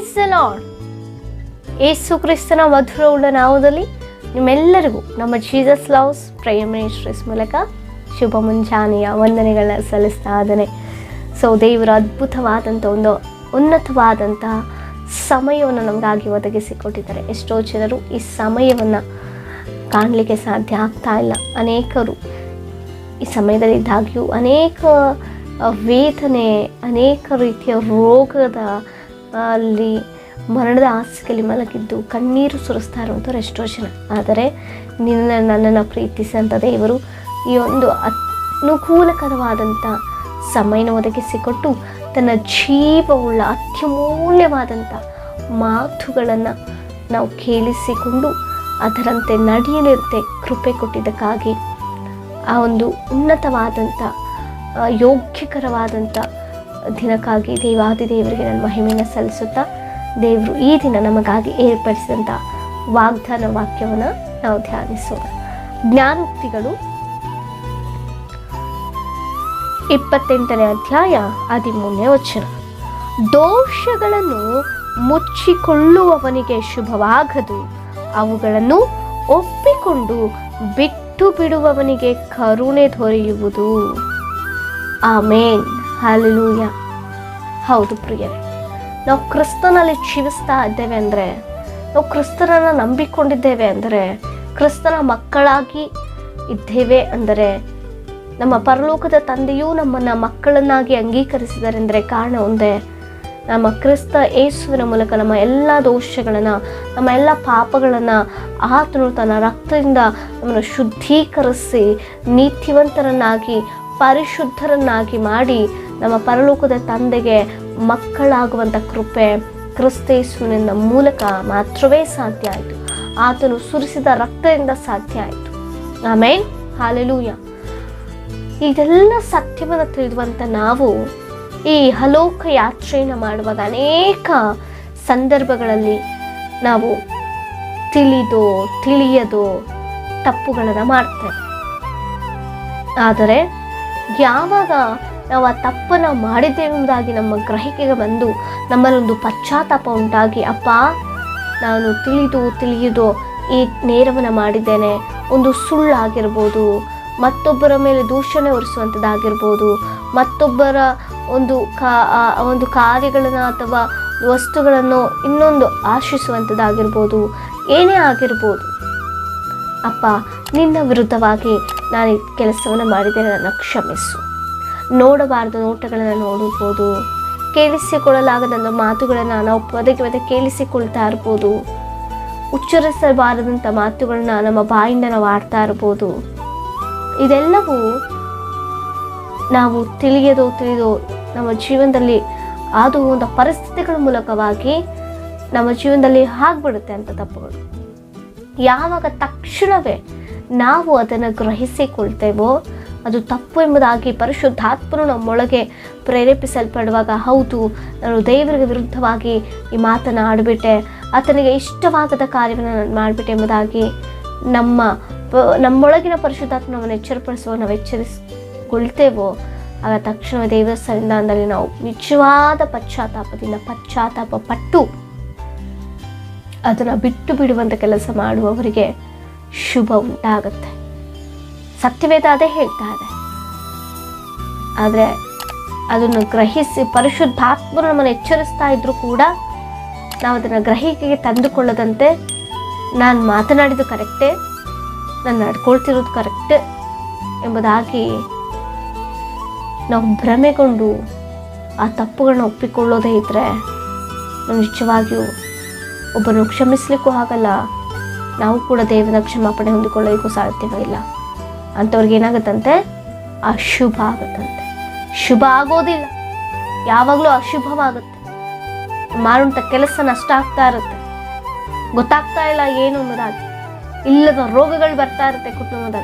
Praise the lord. ಯೇಸು ಕ್ರಿಸ್ತನ ಮಧುರವುಳ್ಳ ನಾಮದಲ್ಲಿ ನಿಮ್ಮೆಲ್ಲರಿಗೂ ನಮ್ಮ ಜೀಸಸ್ ಲವ್ಸ್ ಪ್ರೇಯರ್ ಮಿನಿಸ್ಟ್ರೀಸ್ ಮೂಲಕ ಶುಭ ಮುಂಜಾನೆಯ ವಂದನೆಗಳನ್ನ ಸಲ್ಲಿಸ್ತಾ ಇದ್ದೇನೆ. ಸೊ ದೇವರ ಅದ್ಭುತವಾದಂಥ ಒಂದು ಉನ್ನತವಾದಂಥ ಸಮಯವನ್ನು ನಮಗಾಗಿ ಒದಗಿಸಿಕೊಟ್ಟಿದ್ದಾರೆ. ಎಷ್ಟೋ ಜನರು ಈ ಸಮಯವನ್ನು ಕಾಣಲಿಕ್ಕೆ ಸಾಧ್ಯ ಆಗ್ತಾ ಇಲ್ಲ. ಅನೇಕರು ಈ ಸಮಯದಲ್ಲಿ ಇದ್ದಾಗ್ಯೂ ಅನೇಕ ವೇದನೆ, ಅನೇಕ ರೀತಿಯ ರೋಗದ ಅಲ್ಲಿ ಮರಣದ ಹಾಸಿಗೆಯಲ್ಲಿ ಮಲಗಿದ್ದು ಕಣ್ಣೀರು ಸುರಿಸ್ತಾ ಇರುವಂಥವ್ರು ಎಷ್ಟೋ ಜನ. ಆದರೆ ನನ್ನನ್ನು ಪ್ರೀತಿಸಿದಂಥ ದೇವರು ಈ ಒಂದು ಅನುಕೂಲಕರವಾದಂಥ ಸಮಯನ ಒದಗಿಸಿಕೊಟ್ಟು ತನ್ನ ಜೀವವುಳ್ಳ ಅತ್ಯಮೂಲ್ಯವಾದಂಥ ಮಾತುಗಳನ್ನು ನಾವು ಕೇಳಿಸಿಕೊಂಡು ಅದರಂತೆ ನಡೆಯಲಿರುತ್ತೆ ಕೃಪೆ ಕೊಟ್ಟಿದ್ದಕ್ಕಾಗಿ ಆ ಒಂದು ಉನ್ನತವಾದಂಥ ಯೋಗ್ಯಕರವಾದಂಥ ದಿನಕ್ಕಾಗಿ ದೇವಾದಿದೇವರಿಗೆ ನಾನು ಮಹಿಮೆಯನ್ನು ಸಲ್ಲಿಸುತ್ತಾ, ದೇವರು ಈ ದಿನ ನಮಗಾಗಿ ಏರ್ಪಡಿಸಿದಂಥ ವಾಗ್ದಾನ ವಾಕ್ಯವನ್ನು ನಾವು ಧ್ಯಾನಿಸೋಣ. ಜ್ಞಾನೋಕ್ತಿಗಳು 28ನೇ ಅಧ್ಯಾಯ 13ನೇ ವಚನ. ದೋಷಗಳನ್ನು ಮುಚ್ಚಿಕೊಳ್ಳುವವನಿಗೆ ಶುಭವಾಗದು, ಅವುಗಳನ್ನು ಒಪ್ಪಿಕೊಂಡು ಬಿಟ್ಟು ಬಿಡುವವನಿಗೆ ಕರುಣೆ ದೊರೆಯುವುದು. ಆಮೇನ್, ಹಲ್ಲೆಲೂಯಾ. ಹೌದು ಪ್ರಿಯರೇ, ನಾವು ಕ್ರಿಸ್ತನಲ್ಲಿ ಜೀವಿಸ್ತಾ ಇದ್ದೇವೆ ಅಂದರೆ, ನಾವು ಕ್ರಿಸ್ತನನ್ನು ನಂಬಿಕೊಂಡಿದ್ದೇವೆ ಅಂದರೆ, ಕ್ರಿಸ್ತನ ಮಕ್ಕಳಾಗಿ ಇದ್ದೇವೆ ಅಂದರೆ, ನಮ್ಮ ಪರಲೋಕದ ತಂದೆಯೂ ನಮ್ಮನ್ನು ಮಕ್ಕಳನ್ನಾಗಿ ಅಂಗೀಕರಿಸಿದರೆಂದರೆ ಕಾರಣ ಒಂದೇ, ನಮ್ಮ ಕ್ರಿಸ್ತ ಯೇಸುವಿನ ಮೂಲಕ ನಮ್ಮ ಎಲ್ಲ ದೋಷಗಳನ್ನು, ನಮ್ಮ ಎಲ್ಲ ಪಾಪಗಳನ್ನು ಆತನು ತನ್ನ ರಕ್ತದಿಂದ ನಮ್ಮನ್ನು ಶುದ್ಧೀಕರಿಸಿ ನೀತಿವಂತರನ್ನಾಗಿ ಪರಿಶುದ್ಧರನ್ನಾಗಿ ಮಾಡಿ ನಮ್ಮ ಪರಲೋಕದ ತಂದೆಗೆ ಮಕ್ಕಳಾಗುವಂಥ ಕೃಪೆ ಕ್ರಿಸ್ತ ಯೇಸುವಿನ ಮೂಲಕ ಮಾತ್ರವೇ ಸಾಧ್ಯ ಆಯಿತು. ಆತನು ಸುರಿಸಿದ ರಕ್ತದಿಂದ ಸಾಧ್ಯ ಆಯಿತು. ಆಮೇನ್, ಹಲ್ಲೆಲೂಯಾ. ಇದೆಲ್ಲ ಸತ್ಯವನ್ನು ತಿಳಿದುವಂಥ ನಾವು ಈ ಹಲೋಕ ಯಾತ್ರೆಯನ್ನು ಮಾಡುವಾಗ ಅನೇಕ ಸಂದರ್ಭಗಳಲ್ಲಿ ನಾವು ತಿಳಿಯದೋ ತಪ್ಪುಗಳನ್ನು ಮಾಡ್ತೇವೆ. ಆದರೆ ಯಾವಾಗ ನಾವು ಆ ತಪ್ಪನ್ನು ಮಾಡಿದ್ದೇವೆ ಎಂಬುದಾಗಿ ನಮ್ಮ ಗ್ರಹಿಕೆಗೆ ಬಂದು ನಮ್ಮಲ್ಲೊಂದು ಪಶ್ಚಾತ್ತಾಪ ಉಂಟಾಗಿ, ಅಪ್ಪ ನಾನು ತಿಳಿಯದೋ ಈ ನೇರವನ್ನು ಮಾಡಿದ್ದೇನೆ, ಒಂದು ಸುಳ್ಳಾಗಿರ್ಬೋದು, ಮತ್ತೊಬ್ಬರ ಮೇಲೆ ದೂಷಣೆ ಹೊರಿಸುವಂಥದ್ದಾಗಿರ್ಬೋದು, ಮತ್ತೊಬ್ಬರ ಒಂದು ಕಾರ್ಯಗಳನ್ನು ಅಥವಾ ವಸ್ತುಗಳನ್ನು ಇನ್ನೊಂದು ಆಶಿಸುವಂಥದ್ದಾಗಿರ್ಬೋದು, ಏನೇ ಆಗಿರ್ಬೋದು, ಅಪ್ಪ ನಿನ್ನ ವಿರುದ್ಧವಾಗಿ ನಾನು ಈ ಕೆಲಸವನ್ನು ಮಾಡಿದ್ದೇನೆ, ನನ್ನ ಕ್ಷಮಿಸು. ನೋಡಬಾರ್ದು ನೋಟಗಳನ್ನು ನೋಡಿರ್ಬೋದು, ಕೇಳಿಸಿಕೊಳ್ಳಲಾಗದಂಥ ಮಾತುಗಳನ್ನು ನಾವು ಪದೇ ಕೇಳಿಸಿಕೊಳ್ತಾ ಇರ್ಬೋದು, ಉಚ್ಚರಿಸಬಾರದಂಥ ಮಾತುಗಳನ್ನ ನಮ್ಮ ಬಾಯಿಂದ ನಾವು ಆಡ್ತಾ ಇರ್ಬೋದು. ಇದೆಲ್ಲವೂ ನಾವು ತಿಳಿಯದೋ ನಮ್ಮ ಜೀವನದಲ್ಲಿ ಅದು ಒಂದು ಪರಿಸ್ಥಿತಿಗಳ ಮೂಲಕವಾಗಿ ನಮ್ಮ ಜೀವನದಲ್ಲಿ ಆಗ್ಬಿಡುತ್ತೆ ಅಂತ ತಪ್ಪುಗಳು. ಯಾವಾಗ ತಕ್ಷಣವೇ ನಾವು ಅದನ್ನು ಗ್ರಹಿಸಿಕೊಳ್ತೇವೋ ಅದು ತಪ್ಪು ಎಂಬುದಾಗಿ ಪರಿಶುದ್ಧಾತ್ಮನು ನಮ್ಮೊಳಗೆ ಪ್ರೇರೇಪಿಸಲ್ಪಡುವಾಗ, ಹೌದು ನಾನು ದೇವರಿಗೆ ವಿರುದ್ಧವಾಗಿ ಈ ಮಾತನ್ನು ಆಡಿಬಿಟ್ಟೆ, ಆತನಿಗೆ ಇಷ್ಟವಾಗದ ಕಾರ್ಯವನ್ನು ನಾನು ಮಾಡಿಬಿಟ್ಟೆ ಎಂಬುದಾಗಿ ನಮ್ಮೊಳಗಿನ ಪರಿಶುದ್ಧಾತ್ಮನವನ್ನು ಎಚ್ಚರಪಡಿಸುವ ನಾವು ಎಚ್ಚರಿಸಿಕೊಳ್ತೇವೋ, ಆಗ ತಕ್ಷಣ ದೇವರ ಸನ್ನಿಧಾನದಲ್ಲಿ ನಾವು ನಿಜವಾದ ಪಶ್ಚಾತ್ತಾಪ ಪಟ್ಟು ಅದನ್ನು ಬಿಟ್ಟು ಬಿಡುವಂಥ ಕೆಲಸ ಮಾಡುವವರಿಗೆ ಶುಭ ಉಂಟಾಗುತ್ತೆ. ಸತ್ಯವೇದ ಅದೇ ಹೇಳ್ತಾ ಇದೆ. ಆದರೆ ಅದನ್ನು ಗ್ರಹಿಸಿ ಪರಿಶುದ್ಧಾತ್ಮರು ನಮ್ಮನ್ನು ಎಚ್ಚರಿಸ್ತಾ ಇದ್ರೂ ಕೂಡ ನಾವು ಅದನ್ನು ಗ್ರಹಿಕೆಗೆ ತಂದುಕೊಳ್ಳದಂತೆ, ನಾನು ಮಾತನಾಡಿದ್ದು ಕರೆಕ್ಟೇ, ನಾನು ನಡ್ಕೊಳ್ತಿರೋದು ಕರೆಕ್ಟ್ ಎಂಬುದಾಗಿ ನಾವು ಭ್ರಮೆಗೊಂಡು ಆ ತಪ್ಪುಗಳನ್ನ ಒಪ್ಪಿಕೊಳ್ಳೋದೇ ಇದ್ದರೆ ನಾವು ನಿಜವಾಗಿಯೂ ಒಬ್ಬರನ್ನು ಕ್ಷಮಿಸಲಿಕ್ಕೂ ಆಗಲ್ಲ, ನಾವು ಕೂಡ ದೇವನ ಕ್ಷಮಾಪಣೆ ಹೊಂದಿಕೊಳ್ಳೋಕ್ಕೂ ಸಾಧ್ಯವೇ ಇಲ್ಲ. ಅಂಥವ್ರಿಗೆ ಏನಾಗುತ್ತಂತೆ? ಅಶುಭ ಆಗುತ್ತಂತೆ. ಶುಭ ಆಗೋದಿಲ್ಲ, ಯಾವಾಗಲೂ ಅಶುಭವಾಗುತ್ತೆ. ಮಾಡುವಂಥ ಕೆಲಸ ನಷ್ಟ ಆಗ್ತಾ ಇರುತ್ತೆ, ಗೊತ್ತಾಗ್ತಾ ಇಲ್ಲ ಏನು ಅನ್ನೋದಾಗಿ. ಇಲ್ಲದ ರೋಗಗಳು ಬರ್ತಾ ಇರುತ್ತೆ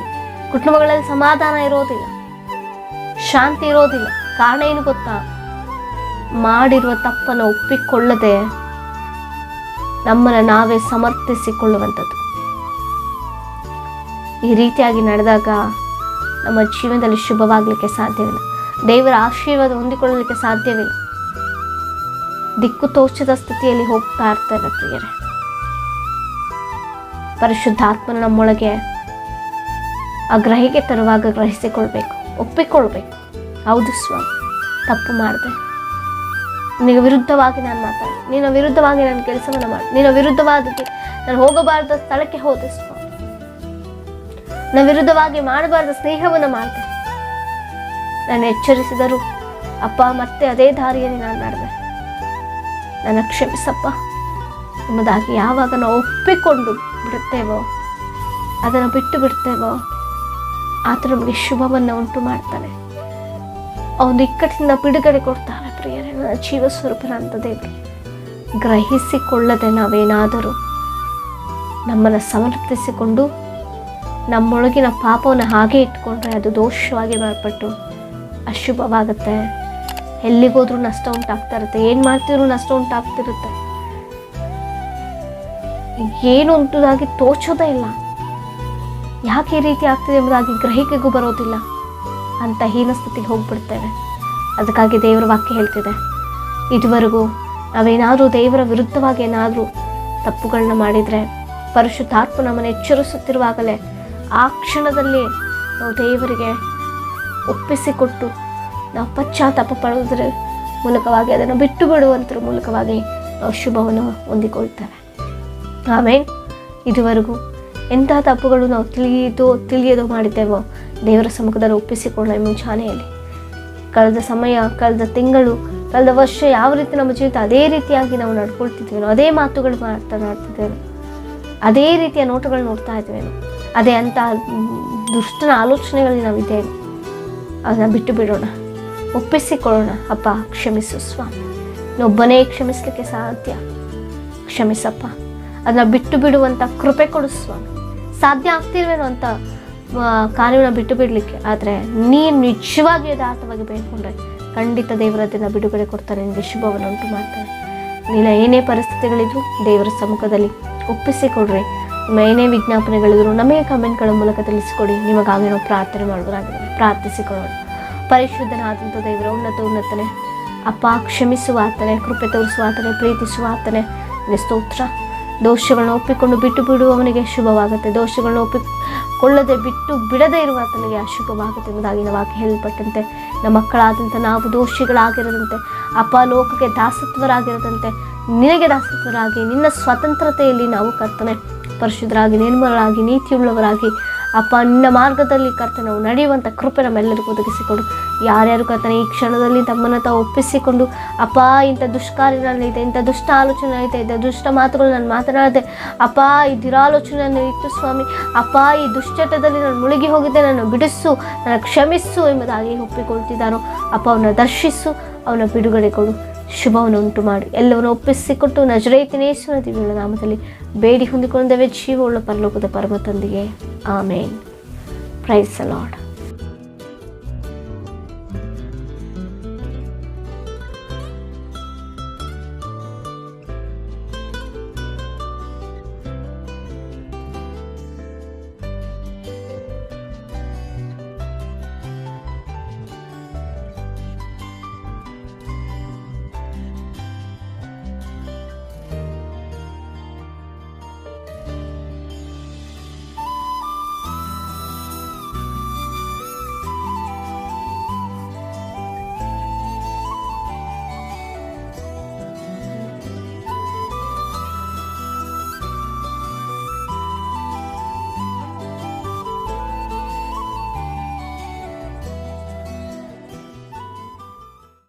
ಕುಟುಂಬಗಳಲ್ಲಿ ಸಮಾಧಾನ ಇರೋದಿಲ್ಲ, ಶಾಂತಿ ಇರೋದಿಲ್ಲ. ಕಾರಣ ಏನು ಗೊತ್ತಾ? ಮಾಡಿರುವ ತಪ್ಪನ್ನು ಒಪ್ಪಿಕೊಳ್ಳದೆ ನಮ್ಮನ್ನು ನಾವೇ ಸಮರ್ಥಿಸಿಕೊಳ್ಳುವಂಥದ್ದು. ಈ ರೀತಿಯಾಗಿ ನಡೆದಾಗ ನಮ್ಮ ಜೀವನದಲ್ಲಿ ಶುಭವಾಗಲಿಕ್ಕೆ ಸಾಧ್ಯವಿಲ್ಲ, ದೇವರ ಆಶೀರ್ವಾದ ಹೊಂದಿಕೊಳ್ಳಲಿಕ್ಕೆ ಸಾಧ್ಯವಿಲ್ಲ. ದಿಕ್ಕು ತೋಚದ ಸ್ಥಿತಿಯಲ್ಲಿ ಹೋಗ್ತಾ ಇರ್ತೇವೆ ಪ್ರಿಯರೇ. ಪರಿಶುದ್ಧಾತ್ಮನ ನಮ್ಮೊಳಗೆ ಆ ಗ್ರಹಿಕೆ ತರುವಾಗ ಗ್ರಹಿಸಿಕೊಳ್ಬೇಕು, ಒಪ್ಪಿಕೊಳ್ಬೇಕು. ಹೌದು ಸ್ವಾಮಿ, ತಪ್ಪು ಮಾಡಿದೆ, ನಿನಗೆ ವಿರುದ್ಧವಾಗಿ ನಾನು ಮಾತಾಡಿ, ನಿನ್ನ ವಿರುದ್ಧವಾಗಿ ನನ್ನ ಕೆಲಸವನ್ನು ಮಾಡಿ, ನಿನ್ನ ವಿರುದ್ಧವಾಗಿ ನಾನು ಹೋಗಬಾರ್ದ ಸ್ಥಳಕ್ಕೆ ಹೋದೆ ಸ್ವಾಮಿ, ನನ್ನ ವಿರುದ್ಧವಾಗಿ ಮಾಡಬಾರ್ದ ಸ್ನೇಹವನ್ನು ಮಾಡಿದೆ. ನಾನು ಎಚ್ಚರಿಸಿದರು ಅಪ್ಪ, ಮತ್ತೆ ಅದೇ ದಾರಿಯಲ್ಲಿ ನಾನು ನಡೆದೆ, ನನ್ನ ಕ್ಷಮಿಸಪ್ಪ ಎಂಬುದಾಗಿ ಯಾವಾಗ ನಾವು ಒಪ್ಪಿಕೊಂಡು ಬಿಡುತ್ತೇವೋ, ಅದನ್ನು ಬಿಟ್ಟು ಬಿಡ್ತೇವೋ, ಆತ ನಮಗೆ ಶುಭವನ್ನು ಉಂಟು ಮಾಡ್ತಾನೆ. ಅವನು ಇಕ್ಕಟ್ಟಿನಿಂದ ಬಿಡುಗಡೆ ಕೊಡ್ತಾರೆ ಪ್ರಿಯರೇ. ನನ್ನ ಜೀವ ಸ್ವರೂಪನಂತ ದೇವರು, ಗ್ರಹಿಸಿಕೊಳ್ಳದೆ ನಾವೇನಾದರೂ ನಮ್ಮನ್ನು ಸಮರ್ಥಿಸಿಕೊಂಡು ನಮ್ಮೊಳಗಿನ ಪಾಪವನ್ನು ಹಾಗೆ ಇಟ್ಕೊಂಡ್ರೆ ಅದು ದೋಷವಾಗಿ ಮಾರ್ಪಟ್ಟು ಅಶುಭವಾಗುತ್ತೆ. ಎಲ್ಲಿಗೋದ್ರೂ ನಷ್ಟ ಉಂಟಾಗ್ತಾ ಇರುತ್ತೆ, ಏನು ಮಾಡ್ತಿದ್ರು ನಷ್ಟ ಉಂಟಾಗ್ತಿರುತ್ತೆ, ಏನು ಉಂಟುದಾಗಿ ತೋಚೋದೇ ಇಲ್ಲ, ಯಾಕೆ ಈ ರೀತಿ ಆಗ್ತಿದೆ ಎಂಬುದಾಗಿ ಗ್ರಹಿಕೆಗೂ ಬರೋದಿಲ್ಲ. ಅಂತ ಹೀನ ಸ್ಥಿತಿಗೆ ಹೋಗ್ಬಿಡ್ತೇವೆ. ಅದಕ್ಕಾಗಿ ದೇವರ ವಾಕ್ಯ ಹೇಳ್ತಿದೆ, ಇದುವರೆಗೂ ನಾವೇನಾದರೂ ದೇವರ ವಿರುದ್ಧವಾಗಿ ಏನಾದರೂ ತಪ್ಪುಗಳನ್ನ ಮಾಡಿದರೆ ಪರಿಶುದ್ಧಾತ್ಮ ನಮ್ಮನ್ನು ಎಚ್ಚರಿಸುತ್ತಿರುವಾಗಲೇ ಆ ಕ್ಷಣದಲ್ಲಿ ನಾವು ದೇವರಿಗೆ ಒಪ್ಪಿಸಿಕೊಟ್ಟು ನಾವು ಪಶ್ಚಾತ್ತಾಪ ಪಡುವುದರ ಮೂಲಕವಾಗಿ ಅದನ್ನು ಬಿಟ್ಟು ಬಿಡುವಂಥರ ಮೂಲಕವಾಗಿ ನಾವು ಶುಭವನ್ನು ಹೊಂದಿಕೊಳ್ತೇವೆ. ಆಮೇಲೆ ಇದುವರೆಗೂ ಎಂಥ ತಪ್ಪುಗಳು ನಾವು ತಿಳಿಯದೋ ಮಾಡಿದ್ದೇವೋ ದೇವರ ಸಮ್ಮುಖದಲ್ಲಿ ಒಪ್ಪಿಸಿಕೊಳ್ಳ ಮುಂಚಾನೆಯಲ್ಲಿ ಕಳೆದ ಸಮಯ, ಕಳೆದ ತಿಂಗಳು, ಕಳೆದ ವರ್ಷ ಯಾವ ರೀತಿ ನಮ್ಮ ಜೀವಿತ ಅದೇ ರೀತಿಯಾಗಿ ನಾವು ನಡ್ಕೊಳ್ತಿದ್ವೇನೋ, ಅದೇ ಮಾತುಗಳು ಮಾತನಾಡ್ತಿದ್ದೇವೆ, ಅದೇ ರೀತಿಯ ನೋಟಗಳು ನೋಡ್ತಾ ಇದ್ವೇನೋ, ಅದೇ ಅಂಥ ದುಷ್ಟನ ಆಲೋಚನೆಗಳಲ್ಲಿ ನಾವಿದ್ದೇವೆ, ಅದನ್ನು ಬಿಟ್ಟು ಬಿಡೋಣ, ಒಪ್ಪಿಸಿಕೊಳ್ಳೋಣ. ಅಪ್ಪ ಕ್ಷಮಿಸು ಸ್ವಾಮಿ, ಇನ್ನೊಬ್ಬನೇ ಕ್ಷಮಿಸಲಿಕ್ಕೆ ಸಾಧ್ಯ, ಕ್ಷಮಿಸಪ್ಪ, ಅದನ್ನು ಬಿಟ್ಟು ಬಿಡುವಂಥ ಕೃಪೆ ಕೊಡು ಸ್ವಾಮಿ. ಸಾಧ್ಯ ಆಗ್ತಿಲ್ವೇನೋ ಅಂತ ಕಾರ್ಯವನ್ನು ಬಿಟ್ಟು ಬಿಡಲಿಕ್ಕೆ, ಆದರೆ ನೀನು ನಿಜವಾಗಿ ಯಥಾರ್ಥವಾಗಿ ಬೇಡ್ಕೊಂಡ್ರೆ ಖಂಡಿತ ದೇವರ ದಿನ ಬಿಡುಗಡೆ ಕೊಡ್ತಾನೆ, ನಿನಗೆ ಶುಭವನ್ನು ಉಂಟು ಮಾಡ್ತಾನೆ. ನೀನು ಏನೇ ಪರಿಸ್ಥಿತಿಗಳಿದ್ರು ದೇವರ ಸಮ್ಮುಖದಲ್ಲಿ ಒಪ್ಪಿಸಿಕೊಡ್ರಿ. ನಿಮ್ಮ ಏನೇ ವಿಜ್ಞಾಪನೆಗಳಿದ್ರು ನಮಗೆ ಕಮೆಂಟ್ಗಳ ಮೂಲಕ ತಿಳಿಸಿಕೊಡಿ. ನಿಮಗಾಗಿ ನಾವು ಪ್ರಾರ್ಥನೆ ಮಾಡುವುದಾಗಿದೆ, ಪ್ರಾರ್ಥಿಸಿಕೊಳ್ಳೋಣ. ಪರಿಶುದ್ಧನಾದಂಥ ದೇವರ ಉನ್ನತನೇ ಅಪ್ಪ, ಕ್ಷಮಿಸುವ ಆತನೇ, ಕೃಪೆ ತೋರಿಸುವ ಆತನೇ, ಪ್ರೀತಿಸುವ ಆತನೇ, ನಿಮಗೆ ಸ್ತೋತ್ರ. ದೋಷಗಳನ್ನ ಒಪ್ಪಿಕೊಂಡು ಬಿಟ್ಟು ಬಿಡುವವನಿಗೆ ಶುಭವಾಗುತ್ತೆ, ದೋಷಗಳನ್ನ ಒಪ್ಪಿಕೊಳ್ಳದೆ ಬಿಟ್ಟು ಬಿಡದೇ ಇರುವ ಆತನಿಗೆ ಅಶುಭವಾಗುತ್ತೆ ಎಂಬುದಾಗಿ ನಾವು ಹೇಳಲ್ಪಟ್ಟಂತೆ ನಮ್ಮ ಮಕ್ಕಳಾದಂಥ ನಾವು ದೋಷಿಗಳಾಗಿರದಂತೆ ಅಪ್ಪ, ಲೋಕಕ್ಕೆ ದಾಸತ್ವರಾಗಿರದಂತೆ ನಿನಗೆ ದಾಸತ್ವರಾಗಿ ನಿನ್ನ ಸ್ವತಂತ್ರತೆಯಲ್ಲಿ ನಾವು ಕರ್ತನೆ ಪರಿಶುದ್ಧರಾಗಿ, ನಿರ್ಮಲರಾಗಿ, ನೀತಿಯುಳ್ಳವರಾಗಿ ಅಪ್ಪ ನಿನ್ನ ಮಾರ್ಗದಲ್ಲಿ ಕರ್ತನೆ ನಾವು ನಡೆಯುವಂಥ ಕೃಪೆ ನಮ್ಮೆಲ್ಲರಿಗೂ ಒದಗಿಸಿಕೊಡು. ಯಾರ್ಯಾರು ಕರ್ತನೆ ಈ ಕ್ಷಣದಲ್ಲಿ ತಮ್ಮನ್ನು ತಾವು ಒಪ್ಪಿಸಿಕೊಂಡು ಅಪ್ಪ ಇಂಥ ದುಷ್ಕಾರ್ಯನಲ್ಲಿದೆ, ಇಂಥ ದುಷ್ಟ ಆಲೋಚನೆ ಐತೆ, ಇಂಥ ದುಷ್ಟ ಮಾತುಗಳು ನಾನು ಮಾತನಾಡಿದೆ ಅಪ್ಪ, ಈ ದುರಾಲೋಚನೆಯನ್ನು ಇತ್ತು ಸ್ವಾಮಿ, ಅಪ್ಪ ಈ ದುಶ್ಚಟದಲ್ಲಿ ನಾನು ಮುಳುಗಿ ಹೋಗಿದ್ದೆ, ನಾನು ಬಿಡಿಸು, ನನ್ನ ಕ್ಷಮಿಸು ಎಂಬುದಾಗಿ ಒಪ್ಪಿಕೊಳ್ತಿದ್ದಾನೋ ಅಪ್ಪ, ಅವನ ದರ್ಶಿಸು, ಅವನ ಬಿಡುಗಡೆ ಕೊಡು, ಶುಭವನ್ನು ಉಂಟು ಮಾಡಿ ಎಲ್ಲವನ್ನು ಒಪ್ಪಿಸಿಕೊಟ್ಟು ನಜರೇತಿನ ಯೇಸುವಿನ ದಿವ್ಯ ನಾಮದಲ್ಲಿ ಬೇಡಿ ಹೊಂದಿಕೊಂಡೇವೆ ಜೀವವುಳ್ಳ ಪರಲೋಕದ ಪರಮ ತಂದೆಯೇ, ಆಮೇನ್. Praise the lord.